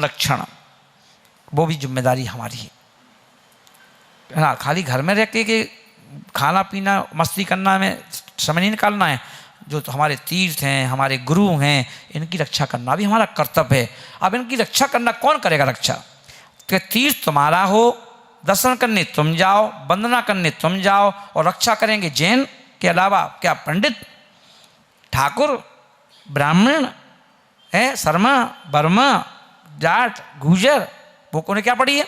संरक्षण, वो भी जिम्मेदारी हमारी है ना। खाली घर में रह के खाना पीना मस्ती करना में समय नहीं निकालना है। जो तो हमारे तीर्थ हैं, हमारे गुरु हैं, इनकी रक्षा करना भी हमारा कर्तव्य है। अब इनकी रक्षा करना कौन करेगा रक्षा? तो तीर्थ तुम्हारा हो, दर्शन करने तुम जाओ, वंदना करने तुम जाओ, और रक्षा करेंगे जैन के अलावा क्या पंडित, ठाकुर, ब्राह्मण है, शर्मा, वर्मा, जाट, गुजर, वो को ने क्या पड़ी है?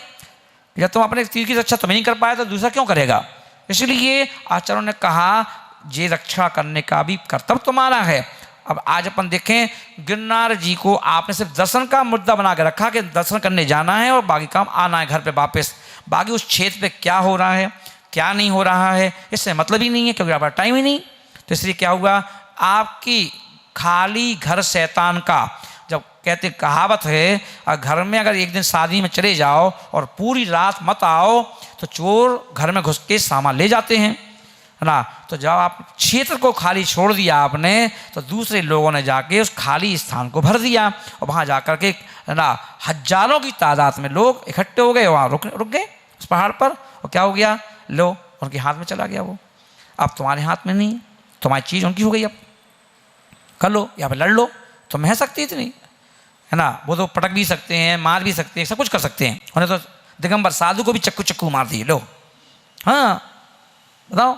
जब तुम अपने तीर की रक्षा तुम्हें नहीं कर पाए तो दूसरा क्यों करेगा? इसलिए आचार्यों ने कहा ये रक्षा करने का भी कर्तव्य तुम्हारा है। अब आज अपन देखें, गिरनार जी को आपने सिर्फ दर्शन का मुद्दा बना के रखा कि दर्शन करने जाना है और बाकी काम आना है घर पे वापस। बाकी उस क्षेत्र पे क्या हो रहा है, क्या नहीं हो रहा है, इससे मतलब ही नहीं है, क्योंकि आपका टाइम ही नहीं। तो इसलिए क्या हुआ, आपकी खाली घर शैतान का, जब कहते कहावत है, घर में अगर एक दिन शादी में चले जाओ और पूरी रात मत आओ तो चोर घर में घुस के सामान ले जाते हैं, है ना। तो जब आप क्षेत्र को खाली छोड़ दिया आपने, तो दूसरे लोगों ने जाके उस खाली स्थान को भर दिया, और वहाँ जाकर के, है ना, हजारों की तादाद में लोग इकट्ठे हो गए, वहाँ रुक गए उस पहाड़ पर। और क्या हो गया, लो उनके हाथ में चला गया वो। अब तुम्हारे हाथ में नहीं, तुम्हारी चीज़ उनकी हो गई। अब कर लो या फिर लड़ लो, तुम है सकती इतनी, है ना। वो तो पटक भी सकते हैं, मार भी सकते हैं, सब कुछ कर सकते हैं। उन्हें तो दिगंबर साधु को भी चक्कू मार दिए। लो हाँ, बताओ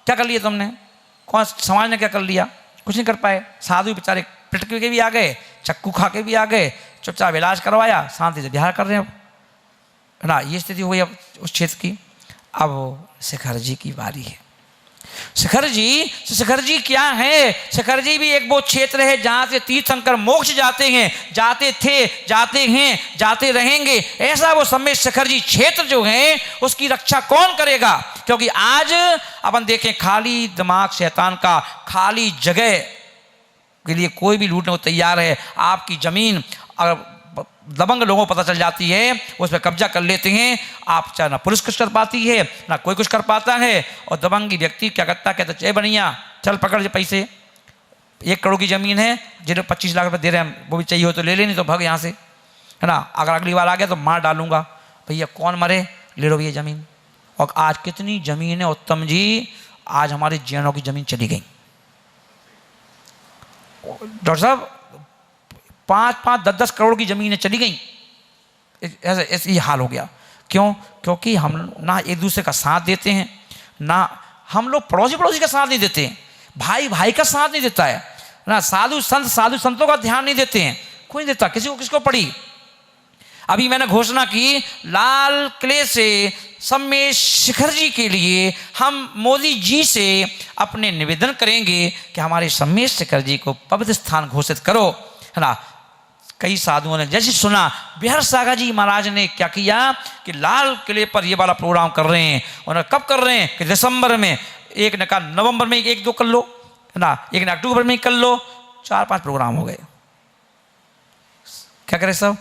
क्या कर लिया तुमने? कौन समाज ने क्या कर लिया? कुछ नहीं कर पाए। साधु बेचारे पिटक के भी आ गए, चक्कू खा के भी आ गए, चुपचाप इलाज करवाया, शांति से बिहार कर रहे हैं अब, है ना। ये स्थिति हुई अब उस क्षेत्र की। अब शिखर जी की बारी है। शिखर जी क्या है? शिखर जी भी एक वो क्षेत्र है जहां से तीर्थंकर मोक्ष जाते हैं, जाते थे, जाते हैं, जाते रहेंगे। ऐसा वो समय शिखर जी क्षेत्र जो है उसकी रक्षा कौन करेगा? क्योंकि आज अपन देखें, खाली दिमाग शैतान का, खाली जगह के लिए कोई भी लूटने को तैयार है। आपकी जमीन अगर दबंग लोगों को पता चल जाती है, उस पर कब्जा कर लेते हैं। आप चाहे ना पुलिस कुछ कर पाती है, ना कोई कुछ कर पाता है। और दबंगी व्यक्ति क्या करता है, कहता है बढ़िया चल पकड़ जे पैसे, 1 करोड़ की ज़मीन है, जिन्हें 25 लाख रुपये दे रहे हैं, वो भी चाहिए हो तो ले लेनी, तो भाग यहाँ से, है ना। अगर अगली बार आ गया तो मार डालूंगा। भैया कौन मरे, ले लो भैया ज़मीन। और आज कितनी ज़मीन है उत्तम जी, आज हमारे जैनों की ज़मीन चली गई। डॉक्टर साहब 5-5, 10-10 करोड़ की ज़मीनें चली गई। ऐसे ये हाल हो गया। क्यों? क्योंकि हम ना एक दूसरे का साथ देते हैं, ना हम लोग पड़ोसी का साथ नहीं देते हैं, भाई का साथ नहीं देता है ना। साधु संतों का ध्यान नहीं देते हैं, कोई नहीं देता। किसको पड़ी? अभी मैंने घोषणा की, लाल किले से सम्मेद शिखर जी के लिए हम मोदी जी से अपने निवेदन करेंगे कि हमारे सम्मेद शिखर जी को पवित्र स्थान घोषित करो, है ना। कई साधुओं ने जैसे सुना, बिहार सागर जी महाराज ने क्या किया कि लाल किले पर ये वाला प्रोग्राम कर रहे हैं। उन्होंने कब कर रहे हैं कि दिसंबर में, एक ने कहा नवंबर में 1-2 कर लो, है ना, एक ने अक्टूबर में कर लो, 4-5 प्रोग्राम हो गए। क्या करें सब?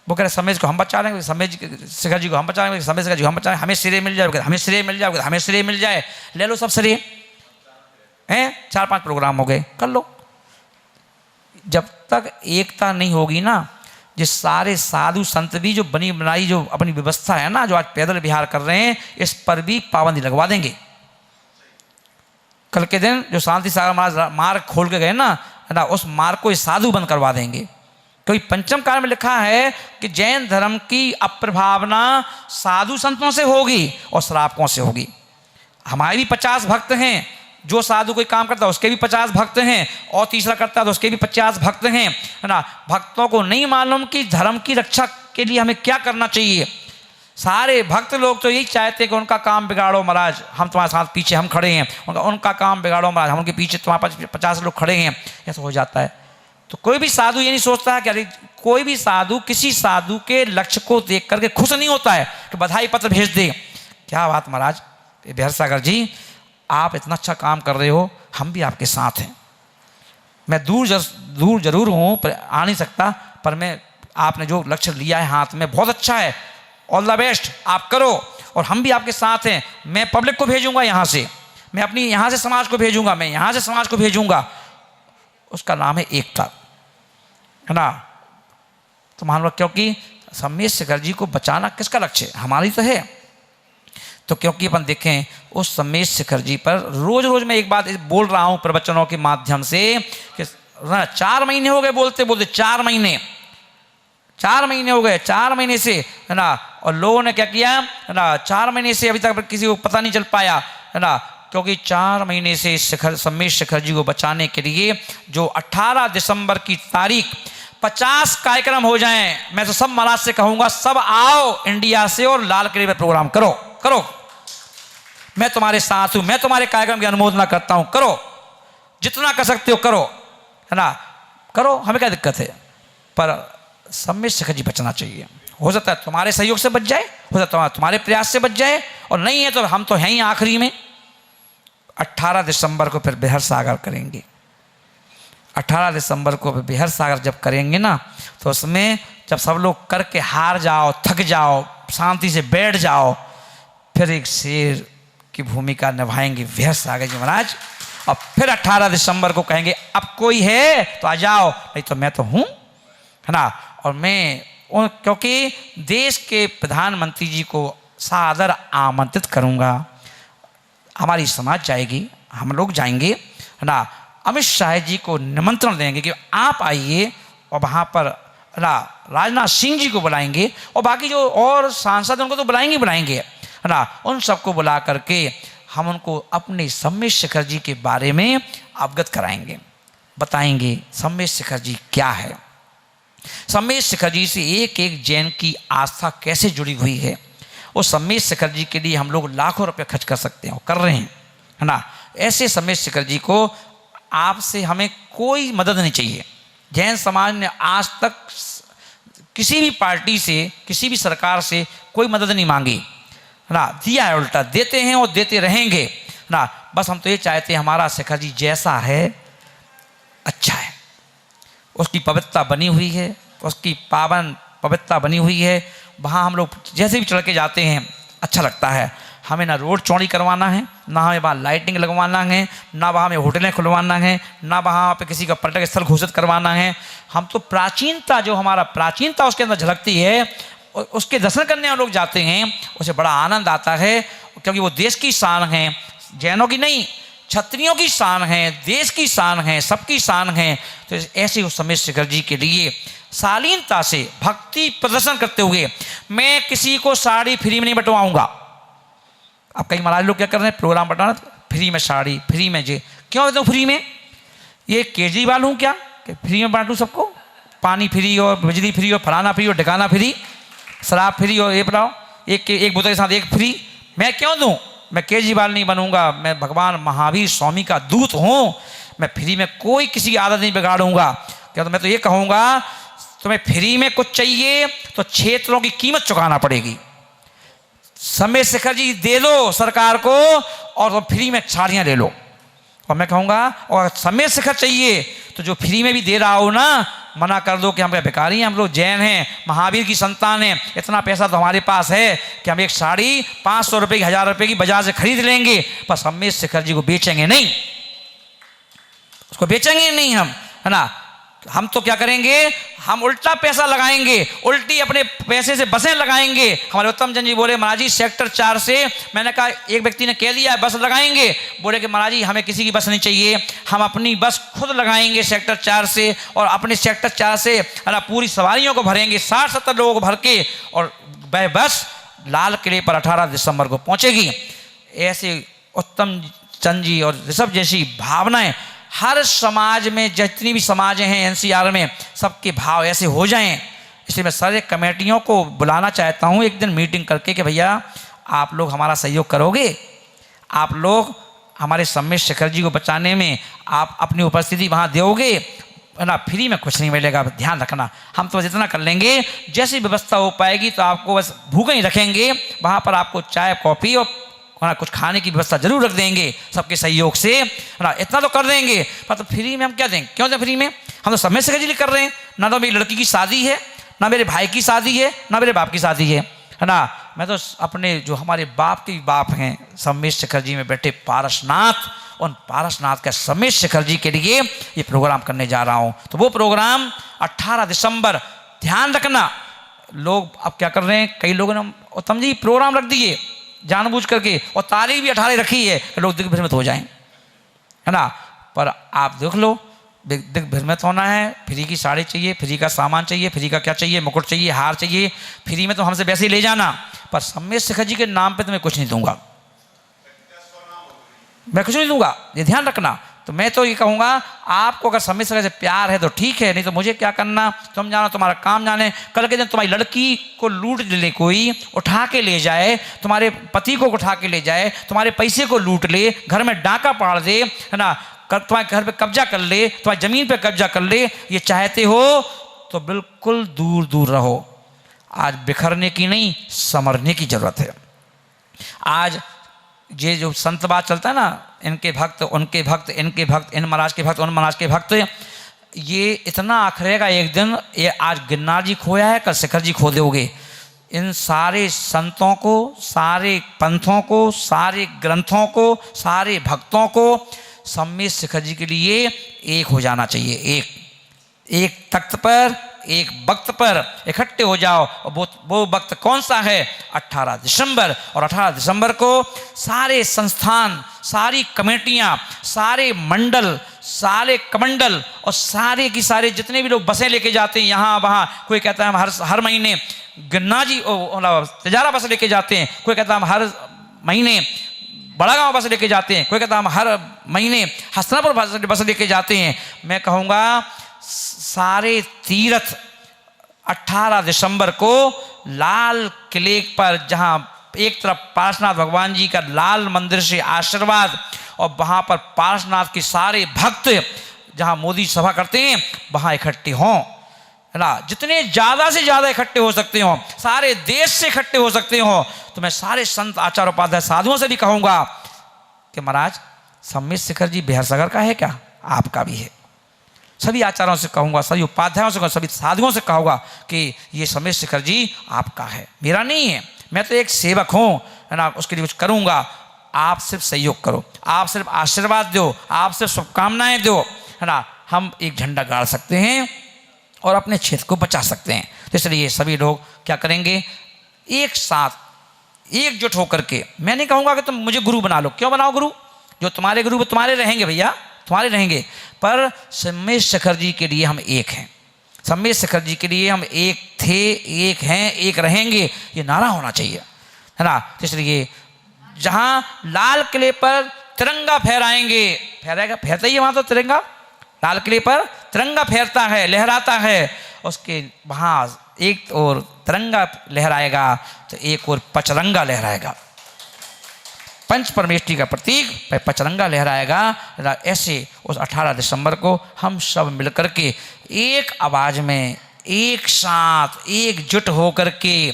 वो कह रहे सम्मेद को हम बचा लेंगे, सम्मेद शिखर जी को हम बचा लेंगे, सम्मेद शिखर जी को हम बचा लेंगे, हमें श्रेय मिल जाए, हमें श्रेय मिल जाए, हमें श्रेय मिल जाए, ले लो सब श्रेय हैं। 4-5 प्रोग्राम हो गए, कर लो। जब तक एकता नहीं होगी ना, जो सारे साधु संत भी जो बनी बनाई जो अपनी व्यवस्था है ना, जो आज पैदल विहार कर रहे हैं, इस पर भी पाबंदी लगवा देंगे। कल के दिन जो शांति सागर महाराज मार्ग खोल के गए ना, है ना, उस मार्ग को साधु बंद करवा देंगे। क्योंकि पंचम काल में लिखा है कि जैन धर्म की अप्रभावना साधु संतों से होगी और श्रावकों से होगी। हमारे भी 50 भक्त हैं, जो साधु कोई काम करता है उसके भी 50 भक्त हैं, और तीसरा करता है तो उसके भी 50 भक्त हैं, है ना। भक्तों को नहीं मालूम कि धर्म की रक्षा के लिए हमें क्या करना चाहिए। सारे भक्त लोग तो यही चाहते हैं कि उनका काम बिगाड़ो महाराज, हम तुम्हारे साथ पीछे हम खड़े हैं, उनका काम बिगाड़ो महाराज, हम उनके पीछे तुम्हारे पास 50 लोग खड़े हैं। ऐसा हो जाता है। तो कोई भी साधु ये नहीं सोचता है कि अरे कोई भी साधु किसी साधु के लक्ष्य को देख करके खुश नहीं होता है कि बधाई पत्र भेज दे। क्या बात महाराज, बिहार सागर जी आप इतना अच्छा काम कर रहे हो, हम भी आपके साथ हैं। मैं दूर जरूर हूँ, पर आ नहीं सकता, पर मैं आपने जो लक्ष्य लिया है हाथ में बहुत अच्छा है, ऑल द बेस्ट, आप करो, और हम भी आपके साथ हैं। मैं पब्लिक को भेजूंगा यहाँ से, मैं अपनी यहाँ से समाज को भेजूंगा, मैं यहाँ से समाज को भेजूंगा। उसका नाम है एकता, है ना। तो मान लो, क्योंकि सम्मेश शेखर जी को बचाना किसका लक्ष्य है? हमारी तो है। तो क्योंकि अपन देखें उस सम्मेश शेखर जी पर रोज रोज मैं एक बात बोल रहा हूँ प्रवचनों के माध्यम से कि 4 महीने हो गए बोलते बोलते, 4 महीने हो गए, 4 महीने से, है ना। और लोगों ने क्या किया, है ना, 4 महीने से अभी तक किसी को पता नहीं चल पाया, है ना, क्योंकि 4 महीने से सम्मेश शेखर जी को बचाने के लिए जो 18 दिसंबर की तारीख 50 कार्यक्रम हो जाएं, मैं तो सब महाराज से कहूंगा सब आओ इंडिया से और लाल किले पर प्रोग्राम करो, मैं तुम्हारे साथ हूं, मैं तुम्हारे कार्यक्रम की अनुमोदना करता हूं, करो जितना कर सकते हो करो, है ना, करो, हमें क्या दिक्कत है। पर सम्मेश शेखर जी बचना चाहिए। हो सकता है तुम्हारे सहयोग से बच जाए, हो सकता है तुम्हारे प्रयास से बच जाए, और नहीं है तो हम तो हैं ही आखिरी में। 18 दिसंबर को फिर बिहार सागर करेंगे। 18 दिसंबर को बिहार सागर जब करेंगे ना, तो उसमें जब सब लोग करके हार जाओ, थक जाओ, शांति से बैठ जाओ, फिर एक शेर की भूमिका निभाएंगे बिहार सागर जी महाराज, और फिर 18 दिसंबर को कहेंगे अब कोई है तो आ जाओ, नहीं तो मैं तो हूं, है ना। और मैं क्योंकि देश के प्रधानमंत्री जी को सादर आमंत्रित करूंगा, हमारी समाज जाएगी, हम लोग जाएंगे, है ना। अमित शाह जी को निमंत्रण देंगे कि आप आइए, और वहाँ पर राजनाथ सिंह जी को बुलाएंगे, और बाकी जो और सांसद उनको तो बुलाएंगे, है ना। उन सबको बुला करके हम उनको अपने सम्मेश शेखर जी के बारे में अवगत कराएंगे, बताएंगे सम्मेश शेखर जी क्या है, सम्मेश शेखर जी से एक एक जैन की आस्था कैसे जुड़ी हुई है। वो सम्मेश शेखर जी के लिए हम लोग लाखों रुपए खर्च कर सकते हैं, कर रहे हैं, है ना। ऐसे सम्मेश शेखर जी को आपसे हमें कोई मदद नहीं चाहिए। जैन समाज ने आज तक किसी भी पार्टी से, किसी भी सरकार से कोई मदद नहीं मांगी, है ना। दिया है, उल्टा देते हैं और देते रहेंगे, है ना। बस हम तो ये चाहते हैं हमारा शेखर जी जैसा है अच्छा है, उसकी पवित्रता बनी हुई है, उसकी पावन पवित्रता बनी हुई है, वहाँ हम लोग जैसे भी चढ़ के जाते हैं अच्छा लगता है। हमें ना रोड चौड़ी करवाना है, ना हमें वहाँ लाइटिंग लगवाना है, ना वहाँ हमें होटलें खुलवाना है, ना वहाँ पे किसी का पर्यटक स्थल घोषित करवाना है। हम तो प्राचीनता, जो हमारा प्राचीनता उसके अंदर झलकती है, उसके दर्शन करने हम लोग जाते हैं, उसे बड़ा आनंद आता है, क्योंकि वो देश की शान है, जैनों की नहीं, क्षत्रियों की शान है, देश की शान है, सबकी शान है। तो ऐसे उस सम्मेश शेखर जी के लिए शालीनता से भक्ति प्रदर्शन करते हुए मैं किसी को साड़ी फ्री में नहीं बंटवाऊंगा। अब कई महाराज लोग क्या कर रहे हैं, प्रोग्राम बंटाना फ्री में साड़ी, फ्री में जे, क्यों देता हूँ फ्री में? ये केजरीवाल हूँ क्या कि फ्री में बांटूँ सबको? पानी फ्री और बिजली फ्री और फलाना फ्री और ठिकाना फ्री, शराब फ्री और ये बताओ, एक बोतल के साथ एक फ्री, मैं क्यों दूँ? मैं केजरीवाल नहीं बनूंगा, मैं भगवान महावीर स्वामी का दूत हूँ, मैं फ्री में कोई किसी की आदत नहीं बिगाड़ूंगा। क्या तो मैं तो ये कहूँगा तुम्हें फ्री में कुछ चाहिए तो क्षेत्रों की कीमत चुकाना पड़ेगी। सम्मेश शेखर जी दे दो सरकार को और तो फ्री में साड़ियाँ ले लो। और मैं कहूँगा और सम्मेश शेखर चाहिए तो जो फ्री में भी दे रहा हो ना, मना कर दो कि हम भिखारी हैं, हम लोग जैन हैं, महावीर की संतान हैं, इतना पैसा तो हमारे पास है कि हम एक साड़ी 500 रुपये की, 1000 रुपये की बाजार से खरीद लेंगे, पर सम्मेश शेखर जी को बेचेंगे नहीं, उसको बेचेंगे नहीं हम, है ना। हम तो क्या करेंगे, हम उल्टा पैसा लगाएंगे, उल्टी अपने पैसे से बसें लगाएंगे। हमारे उत्तम चंद जी बोले महाराज जी सेक्टर 4 से, मैंने कहा एक व्यक्ति ने कह दिया बस लगाएंगे, बोले कि महाराज जी हमें किसी की बस नहीं चाहिए, हम अपनी बस खुद लगाएंगे सेक्टर 4 से, और अपने सेक्टर 4 से है ना पूरी सवारियों को भरेंगे, 60-70 लोगों को भर के, और वह बस लाल किले पर 18 दिसंबर को पहुँचेगी। ऐसे उत्तम चंद जी और ऋषभ जैसी भावनाएं हर समाज में, जितनी भी समाज हैं एनसीआर में, सबके भाव ऐसे हो जाएं। इसलिए मैं सारे कमेटियों को बुलाना चाहता हूं एक दिन मीटिंग करके कि भैया आप लोग हमारा सहयोग करोगे, आप लोग हमारे सम्मेश शेखर जी को बचाने में आप अपनी उपस्थिति वहाँ दोगे, है ना। फ्री में कुछ नहीं मिलेगा, ध्यान रखना। हम तो जितना कर लेंगे, जैसी व्यवस्था हो पाएगी तो आपको बस भूखे ही रखेंगे, वहाँ पर आपको चाय कॉफ़ी और कुछ खाने की व्यवस्था जरूर रख देंगे सबके सहयोग से, है ना। इतना तो कर देंगे, पर तो फ्री में हम क्या देंगे? क्यों दें फ्री में? हम तो सम्मेश शेखर जी कर रहे हैं, ना तो मेरी लड़की की शादी है, ना मेरे भाई की शादी है, ना मेरे बाप की शादी है ना। मैं तो अपने जो हमारे बाप के बाप हैं सम्मेश शेखर जी में बैठे पारसनाथ, उन पारसनाथ के सम्मेश शेखर जी के लिए ये प्रोग्राम करने जा रहा हूँ। तो वो प्रोग्राम 18 दिसंबर ध्यान रखना। लोग अब क्या कर रहे हैं, कई लोगों ने उत्तम जी प्रोग्राम रख दिए जानबूझ करके, और तारीख भी 18 रखी है कि लोग दिग्भ्रमित हो जाएं, है ना। पर आप देख लो, दिग्भ्रमित होना है, फ्री की साड़ी चाहिए, फ्री का सामान चाहिए, फ्री का क्या चाहिए, मुकुट चाहिए, हार चाहिए, फ्री में तो हमसे वैसे ही ले जाना, पर सम्मेद शिखर जी के नाम पे तो मैं कुछ नहीं दूंगा, मैं कुछ नहीं दूंगा, ये ध्यान रखना। तो मैं तो ये कहूँगा, आपको अगर सम्मेद शिखर से प्यार है तो ठीक है, नहीं तो मुझे क्या करना, तुम जानो, तुम्हारा काम जाने। कल के दिन तुम्हारी लड़की को लूट ले, कोई उठा के ले जाए, तुम्हारे पति को उठा के ले जाए, तुम्हारे पैसे को लूट ले, घर में डाका पाड़ दे, है ना, तुम्हारे घर पे कब्जा कर ले, तुम्हारी जमीन पे कब्जा कर ले, ये चाहते हो तो बिल्कुल दूर दूर रहो। आज बिखरने की नहीं, समरने की जरूरत है। आज ये जो संतवाद चलता है ना, इनके भक्त, उनके भक्त, इनके भक्त, इन महाराज के भक्त, उन महाराज के भक्त, ये इतना आखिरेगा एक दिन, ये आज गिरनार जी खोया है, कल शिखर जी खो दोगे। इन सारे संतों को, सारे पंथों को, सारे ग्रंथों को, सारे भक्तों को सम्मेद शिखर जी के लिए एक हो जाना चाहिए। एक तख्त पर, एक वक्त पर इकट्ठे हो जाओ। और वो वक्त कौन सा है? 18 दिसंबर। और 18 दिसंबर को सारे संस्थान, सारी कमेटियां, सारे मंडल, सारे कमंडल और सारे की सारे जितने भी लोग बसें लेके जाते हैं यहाँ वहाँ, कोई कहता है हम हर महीने गन्ना जी तिजारा बस लेके जाते हैं, कोई कहता है हम हर महीने बड़ा गांव बस लेके जाते हैं, कोई कहता है हम हर महीने हसनापुर बस लेके जाते हैं। मैं कहूँगा सारे तीर्थ 18 दिसंबर को लाल किले पर, जहाँ एक तरफ पार्श्वनाथ भगवान जी का लाल मंदिर से आशीर्वाद, और वहाँ पर पार्श्वनाथ के सारे भक्त जहाँ मोदी सभा करते हैं वहाँ इकट्ठे हों, है ना। जितने ज़्यादा से ज़्यादा इकट्ठे हो सकते हो, सारे देश से इकट्ठे हो सकते हो। तो मैं सारे संत, आचार्य, उपाध्याय, साधुओं से भी कहूँगा कि महाराज सम्मेद शिखर जी बिहारसागर का है क्या? आपका भी है। सभी आचार्यों से कहूँगा, सभी उपाध्यायों से कहूँगा, सभी साधुओं से कहूँगा कि ये सम्मेद शिखर जी आपका है, मेरा नहीं है। मैं तो एक सेवक हूँ, है ना, उसके लिए कुछ करूँगा। आप सिर्फ सहयोग करो, आप सिर्फ आशीर्वाद दो, आप सिर्फ शुभकामनाएं दो, है ना। हम एक झंडा गाड़ सकते हैं और अपने क्षेत्र को बचा सकते हैं। तो इसलिए सभी लोग क्या करेंगे, एक साथ एकजुट होकर के, मैं नहीं कहूँगा कि तुम मुझे गुरु बना लो, क्यों बनाओ गुरु? जो तुम्हारे गुरु वो तुम्हारे रहेंगे भैया, तुम्हारे रहेंगे, पर सम्मेद शिखर जी के लिए हम एक हैं। सम्मेद शिखर जी के लिए हम एक थे, एक हैं, एक रहेंगे, ये नारा होना चाहिए, है ना। इसलिए जहाँ लाल किले पर तिरंगा फहराएंगे, फहराएगा, फहरता ही है वहाँ तो तिरंगा, लाल किले पर तिरंगा फहरता है, लहराता है, उसके वहाँ एक और तिरंगा लहराएगा तो एक और पचरंगा लहराएगा, पंच परमेष्टि का प्रतीक पचरंगा लहराएगा। ऐसे उस 18 दिसंबर को हम सब मिलकर के एक आवाज़ में, एक साथ, एकजुट होकर के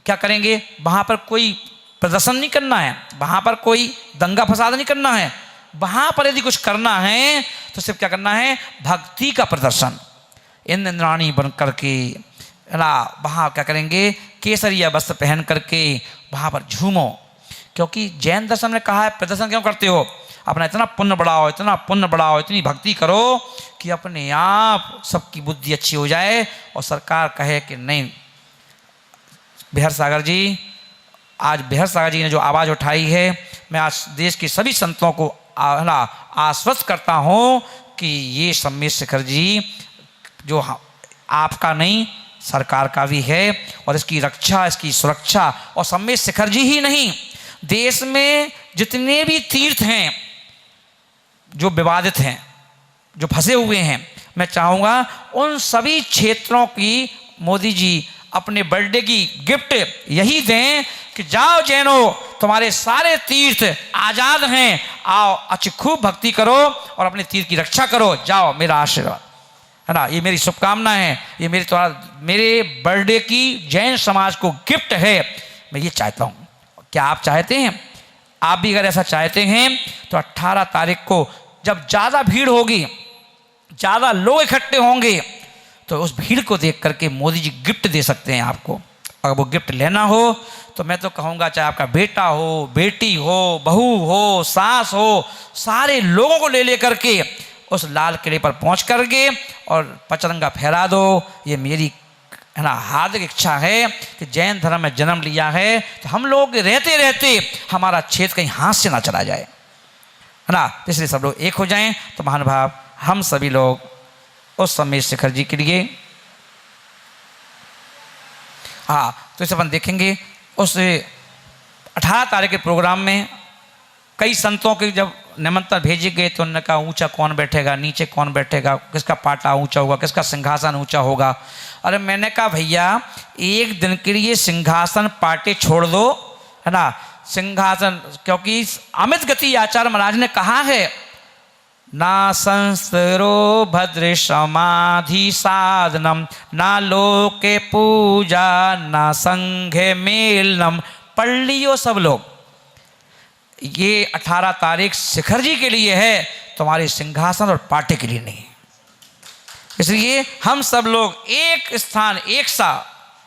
क्या करेंगे, वहाँ पर कोई प्रदर्शन नहीं करना है, वहाँ पर कोई दंगा फसाद नहीं करना है। वहाँ पर यदि कुछ करना है तो सिर्फ क्या करना है, भक्ति का प्रदर्शन। इंद्राणी बन करके, है ना, वहाँ क्या करेंगे, केसरिया वस्त्र पहन करके वहाँ पर झूमो। क्योंकि जैन दर्शन ने कहा है प्रदर्शन क्यों करते हो, अपना इतना पुण्य बढ़ाओ, इतना पुण्य बढ़ाओ, इतनी भक्ति करो कि अपने आप सबकी बुद्धि अच्छी हो जाए और सरकार कहे कि नहीं। बिहारसागर जी, आज बिहारसागर जी ने जो आवाज़ उठाई है, मैं आज देश के सभी संतों को आश्वस्त करता हूँ कि ये सम्मेद शिखर जी जो आपका नहीं, सरकार का भी है, और इसकी रक्षा, इसकी सुरक्षा, और सम्मेद शिखर जी ही नहीं, देश में जितने भी तीर्थ हैं जो विवादित हैं, जो फंसे हुए हैं, मैं चाहूँगा उन सभी क्षेत्रों की मोदी जी अपने बर्थडे की गिफ्ट यही दें कि जाओ जैनो, तुम्हारे सारे तीर्थ आज़ाद हैं, आओ अच्छी खूब भक्ति करो और अपने तीर्थ की रक्षा करो, जाओ, मेरा आशीर्वाद, है ना। ये मेरी शुभकामना है, ये मेरे बर्थडे की जैन समाज को गिफ्ट है। मैं ये चाहता हूँ। क्या आप चाहते हैं? आप भी अगर ऐसा चाहते हैं तो 18 तारीख को जब ज़्यादा भीड़ होगी, ज़्यादा लोग इकट्ठे होंगे, तो उस भीड़ को देख करके मोदी जी गिफ्ट दे सकते हैं आपको। अगर वो गिफ्ट लेना हो तो मैं तो कहूँगा, चाहे आपका बेटा हो, बेटी हो, बहू हो, सास हो, सारे लोगों को ले करके उस लाल किले पर पहुँच करके और पचरंगा फहरा दो। ये मेरी है ना, हार्दिक इच्छा है कि जैन धर्म में जन्म लिया है तो हम लोग रहते रहते हमारा क्षेत्र कहीं हाथ से ना चला जाए, है ना। इसलिए सब लोग एक हो जाएं। तो महानुभाव हम सभी लोग उस सम्मेश शेखर जी के लिए, हाँ, तो इसे अपन देखेंगे उस 18 तारीख के प्रोग्राम में कई संतों के जब निमंत्रण भेजे गए तो उन्होंने कहा ऊंचा कौन बैठेगा, नीचे कौन बैठेगा, किसका पाटा ऊंचा होगा, किसका सिंहासन ऊंचा होगा। अरे मैंने कहा भैया एक दिन के लिए सिंहासन पाटे छोड़ दो, है ना, सिंहासन, क्योंकि अमित गति आचार्य महाराज ने कहा है ना संस्तरो भद्र समाधि साधनम ना लोके पूजा ना संघे मेलनम। पढ़ लियो सब लोग, ये 18 तारीख शिखर जी के लिए है, तुम्हारे सिंहासन और पाटे के लिए नहीं। इसलिए हम सब लोग एक स्थान एक सा,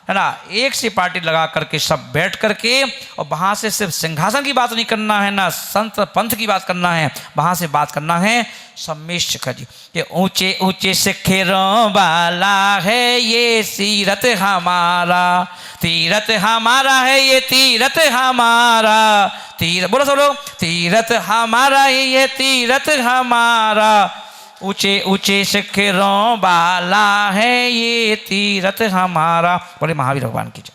है ना, एक सी पार्टी लगा करके सब बैठ करके, और वहाँ से सिर्फ सिंहासन की बात नहीं करना है, ना संत पंथ की बात करना है, वहाँ से बात करना है सम्मेश शिखर जी के ऊंचे ऊंचे शिखरों वाला है ये सीरत हमारा, तीरथ हमारा है ये तीरथ हमारा, तीरथ बोलो सब लोग, तीरथ हमारा है ये तीरथ हमारा, ऊंचे ऊंचे शिखरों वाला है ये तीरथ हमारा। बोले महावीर भगवान की जय।